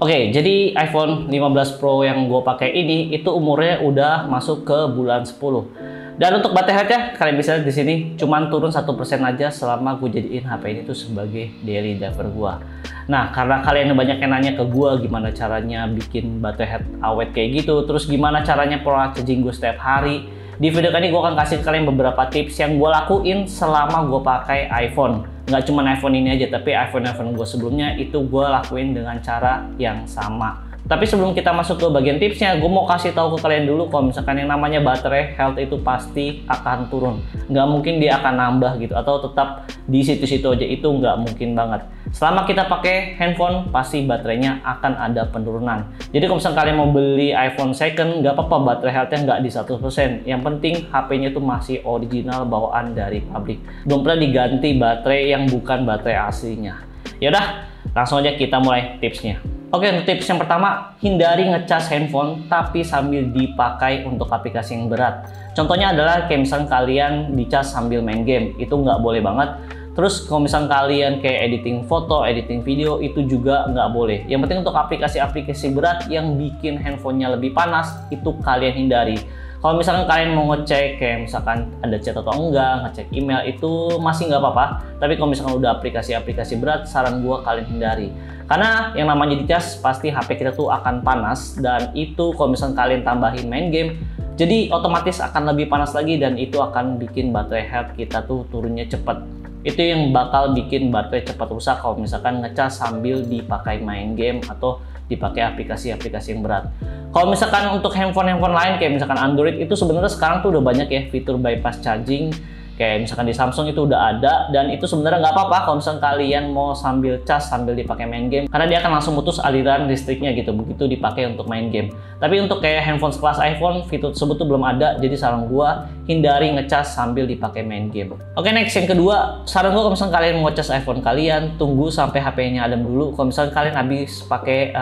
Oke, jadi iPhone 15 Pro yang gue pakai ini itu umurnya udah masuk ke bulan 10. Dan untuk baterai health-nya kalian bisa lihat di sini cuman turun 1% aja selama gue jadiin HP ini tuh sebagai daily driver gue. Nah, karena kalian banyak yang nanya ke gue gimana caranya bikin baterai health awet kayak gitu, terus gimana caranya pola charging gue setiap hari. Di video kali ini gue akan kasih kalian beberapa tips yang gue lakuin selama gue pakai iPhone. Nggak cuma iPhone ini aja, tapi iPhone gue sebelumnya itu gue lakuin dengan cara yang sama. Tapi sebelum kita masuk ke bagian tipsnya, gue mau kasih tahu ke kalian dulu kalau misalkan yang namanya baterai health itu pasti akan turun. Nggak mungkin dia akan nambah gitu, atau tetap di situ-situ aja, itu nggak mungkin banget. Selama kita pakai handphone, pasti baterainya akan ada penurunan. Jadi kalau misalkan kalian mau beli iPhone second, nggak apa-apa baterai health-nya nggak di 100%. Yang penting HP-nya itu masih original bawaan dari pabrik. Belum pernah diganti baterai yang bukan baterai aslinya. Yaudah, langsung aja kita mulai tipsnya. Oke, untuk tips yang pertama, hindari ngecas handphone tapi sambil dipakai untuk aplikasi yang berat. Contohnya adalah kayak misalnya kalian dicas sambil main game, itu nggak boleh banget. Terus kalau misalnya kalian kayak editing foto, editing video, itu juga nggak boleh. Yang penting untuk aplikasi-aplikasi berat yang bikin handphonenya lebih panas, itu kalian hindari. Kalau misalkan kalian mau ngecek kayak misalkan ada chat atau enggak, ngecek email, itu masih nggak apa-apa. Tapi kalau misalkan udah aplikasi-aplikasi berat, saran gua kalian hindari. Karena yang namanya dicas pasti HP kita tuh akan panas, dan itu kalau misalkan kalian tambahin main game, jadi otomatis akan lebih panas lagi, dan itu akan bikin baterai health kita tuh turunnya cepat. Itu yang bakal bikin baterai cepat rusak kalau misalkan ngecas sambil dipakai main game atau dipakai aplikasi-aplikasi yang berat. Kalau misalkan untuk handphone lain kayak misalkan Android, itu sebenarnya sekarang tuh udah banyak ya fitur bypass charging. Kayak misalkan di Samsung itu udah ada, dan itu sebenarnya nggak apa-apa kalau misalkan kalian mau sambil cas sambil dipakai main game, karena dia akan langsung putus aliran listriknya gitu begitu dipakai untuk main game. Tapi untuk kayak handphone sekelas iPhone, fitur tersebut tuh belum ada, jadi saran gua hindari ngecas sambil dipakai main game. Oke, next yang kedua, saran gua kalau misalkan kalian mau ngecas iPhone kalian, tunggu sampai HP-nya adem dulu. Kalau misalkan kalian habis pakai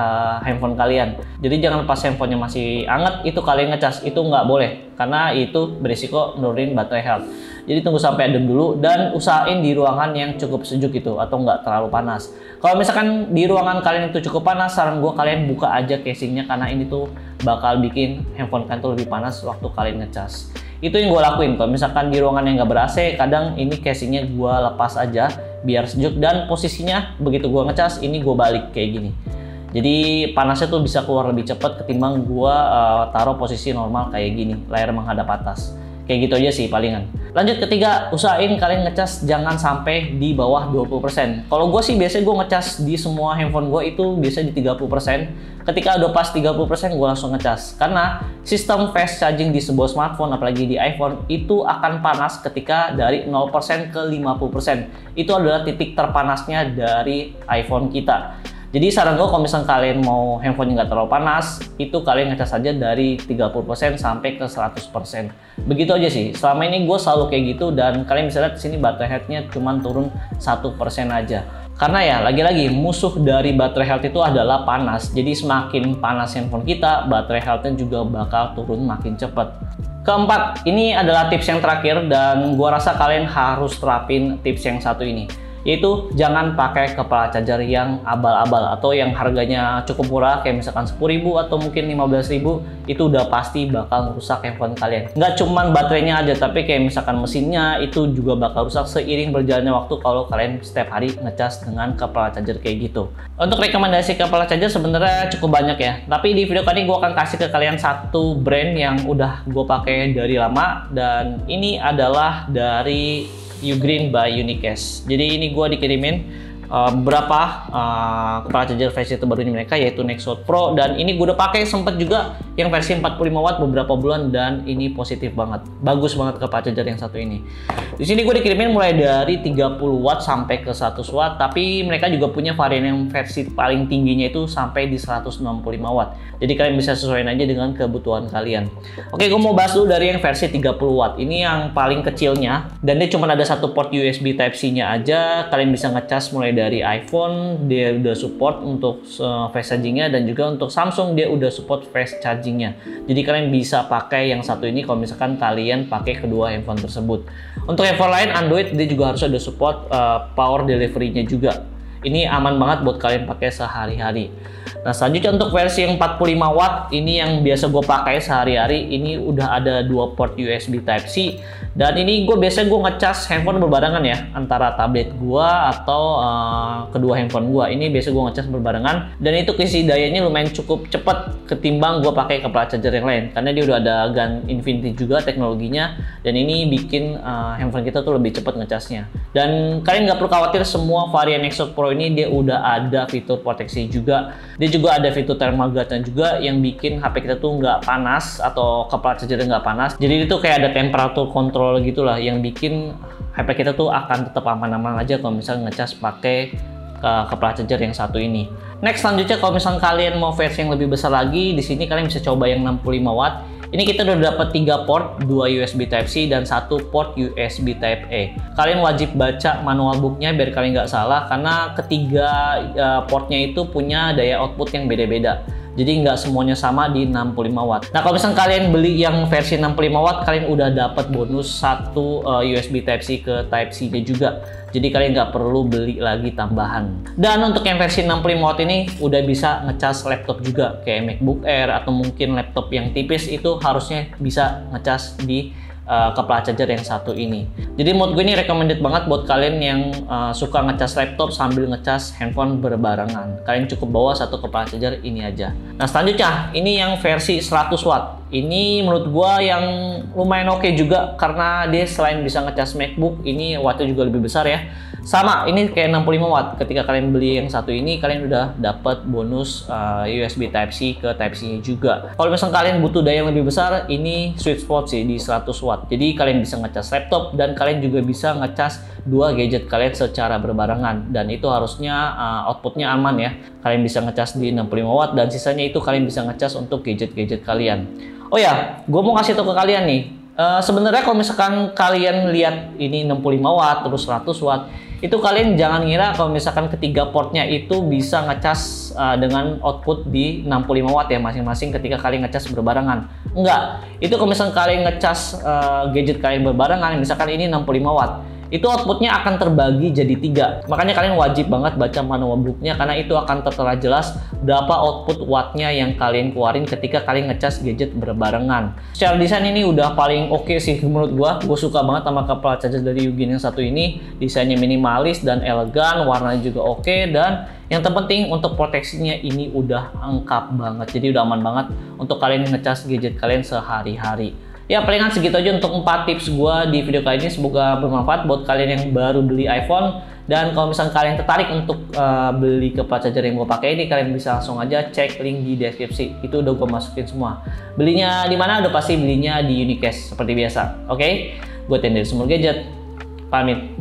handphone kalian, jadi jangan pas handphonenya masih anget itu kalian ngecas, itu nggak boleh, karena itu berisiko nurunin baterai health. Jadi tunggu sampai adem dulu, dan usahain di ruangan yang cukup sejuk gitu atau nggak terlalu panas. Kalau misalkan di ruangan kalian itu cukup panas, saran gue kalian buka aja casingnya, karena ini tuh bakal bikin handphone kalian tuh lebih panas waktu kalian ngecas. Itu yang gue lakuin. Kalau misalkan di ruangan yang nggak ber-AC, kadang ini casingnya gue lepas aja biar sejuk, dan posisinya begitu gue ngecas ini gue balik kayak gini. Jadi panasnya tuh bisa keluar lebih cepat ketimbang gue taruh posisi normal kayak gini, layar menghadap atas. Kayak gitu aja sih palingan. Lanjut ketiga, usahain kalian ngecas jangan sampai di bawah 20%. Kalau gue sih biasanya gue ngecas di semua handphone gue itu biasanya di 30%. Ketika udah pas 30% gue langsung ngecas. Karena sistem fast charging di sebuah smartphone, apalagi di iPhone, itu akan panas ketika dari 0% ke 50%. Itu adalah titik terpanasnya dari iPhone kita. Jadi saran gue kalau misalnya kalian mau handphone nggak terlalu panas, itu kalian ngecas saja dari 30% sampai ke 100%. Begitu aja sih. Selama ini gue selalu kayak gitu, dan kalian bisa lihat di sini baterai health-nya cuma turun 1% aja. Karena ya lagi-lagi musuh dari baterai health itu adalah panas. Jadi semakin panas handphone kita, baterai health-nya juga bakal turun makin cepat. Keempat, ini adalah tips yang terakhir, dan gue rasa kalian harus terapin tips yang satu ini. Yaitu jangan pakai kepala charger yang abal-abal atau yang harganya cukup murah kayak misalkan 10.000 atau mungkin 15.000, itu udah pasti bakal rusak handphone kalian. Nggak cuman baterainya aja, tapi kayak misalkan mesinnya itu juga bakal rusak seiring berjalannya waktu kalau kalian setiap hari ngecas dengan kepala charger kayak gitu. Untuk rekomendasi kepala charger sebenarnya cukup banyak ya, tapi di video kali ini gue akan kasih ke kalian satu brand yang udah gue pakai dari lama, dan ini adalah dari Ugreen by Unicast. Jadi ini gue dikirimin beberapa kepala charger versi terbaru ini mereka, yaitu Nextcloud Pro, dan ini gue udah pakai sempet juga yang versi 45 watt beberapa bulan, dan ini positif banget, bagus banget kepala charger yang satu ini. Di sini gue dikirimin mulai dari 30 watt sampai ke 100 watt, tapi mereka juga punya varian yang versi paling tingginya itu sampai di 165 watt. Jadi kalian bisa sesuaikan aja dengan kebutuhan kalian. Oke, gue mau bahas dulu dari yang versi 30 watt. Ini yang paling kecilnya, dan dia cuma ada satu port USB Type-C-nya aja. Kalian bisa ngecas mulai dari iPhone, dia udah support untuk fast chargingnya, dan juga untuk Samsung dia udah support fast chargingnya. Jadi kalian bisa pakai yang satu ini kalau misalkan kalian pakai kedua handphone tersebut. Untuk handphone lain Android dia juga harus ada support power delivery-nya juga. Ini aman banget buat kalian pakai sehari-hari. Nah, selanjutnya untuk versi yang 45 watt, ini yang biasa gue pakai sehari-hari. Ini udah ada 2 port USB Type-C. Dan ini biasanya gue ngecas handphone berbarengan ya, antara tablet gue atau kedua handphone gue. Ini biasa gue ngecas berbarengan. Dan itu isi dayanya lumayan cukup cepet ketimbang gue pakai kepala charger yang lain. Karena dia udah ada GaN Infinity juga teknologinya. Dan ini bikin handphone kita tuh lebih cepet ngecasnya. Dan kalian nggak perlu khawatir, semua varian Nextdoor Pro ini dia udah ada fitur proteksi juga. Dia juga ada fitur thermal guardnya juga yang bikin HP kita tuh nggak panas atau kepala chargernya nggak panas. Jadi itu kayak ada temperatur control gitulah yang bikin HP kita tuh akan tetap aman-aman aja kalau misalnya ngecas pakai kepala charger yang satu ini. Next, selanjutnya kalau misalnya kalian mau versi yang lebih besar lagi, di sini kalian bisa coba yang 65 watt. Ini kita udah dapat 3 port, 2 USB Type-C dan 1 port USB Type-A. Kalian wajib baca manual booknya biar kalian nggak salah, karena ketiga portnya itu punya daya output yang beda-beda. Jadi nggak semuanya sama di 65 watt. Nah, kalau misalnya kalian beli yang versi 65 watt, kalian udah dapat bonus 1 USB Type-C ke Type-C-nya juga. Jadi kalian nggak perlu beli lagi tambahan. Dan untuk yang versi 65 watt ini udah bisa ngecas laptop juga, kayak MacBook Air atau mungkin laptop yang tipis itu harusnya bisa ngecas di kepala charger yang satu ini. Jadi menurut gue ini recommended banget buat kalian yang suka ngecas laptop sambil ngecas handphone berbarengan. Kalian cukup bawa satu kepala charger ini aja. Nah, selanjutnya ini yang versi 100 watt. Ini menurut gue yang lumayan oke juga, karena dia selain bisa ngecas MacBook, ini wattnya juga lebih besar ya. Sama, ini kayak 65 watt. Ketika kalian beli yang satu ini, kalian udah dapat bonus USB Type-C ke Type-C juga. Kalau misalnya kalian butuh daya yang lebih besar, ini sweet spot sih di 100 watt. Jadi kalian bisa ngecas laptop dan kalian juga bisa ngecas dua gadget kalian secara berbarengan. Dan itu harusnya outputnya aman ya. Kalian bisa ngecas di 65 watt dan sisanya itu kalian bisa ngecas untuk gadget-gadget kalian. Oh ya, gue mau kasih tau ke kalian nih. Sebenarnya kalau misalkan kalian lihat ini 65 watt terus 100 watt, itu kalian jangan ngira kalau misalkan ketiga portnya itu bisa ngecas dengan output di 65 watt ya masing-masing ketika kalian ngecas berbarengan. Enggak, itu kalau misalkan kalian ngecas gadget kalian berbarengan, misalkan ini 65 watt, itu outputnya akan terbagi jadi 3. Makanya kalian wajib banget baca manual booknya, karena itu akan tertera jelas berapa output wattnya yang kalian keluarin ketika kalian ngecas gadget berbarengan. Secara desain ini udah paling oke sih menurut gue suka banget sama kepala charger dari Eugene yang satu ini. Desainnya minimalis dan elegan, warnanya juga oke, dan yang terpenting untuk proteksinya ini udah lengkap banget. Jadi udah aman banget untuk kalian ngecas gadget kalian sehari-hari. Ya, palingan segitu aja untuk 4 tips gue di video kali ini. Semoga bermanfaat buat kalian yang baru beli iPhone. Dan kalau misalnya kalian tertarik untuk beli kepala charger yang gue pakai ini, kalian bisa langsung aja cek link di deskripsi. Itu udah gue masukin semua. Belinya di mana? Udah pasti belinya di Unicast seperti biasa. Oke? Gue Tian dari Sumur Gadget. Pamit.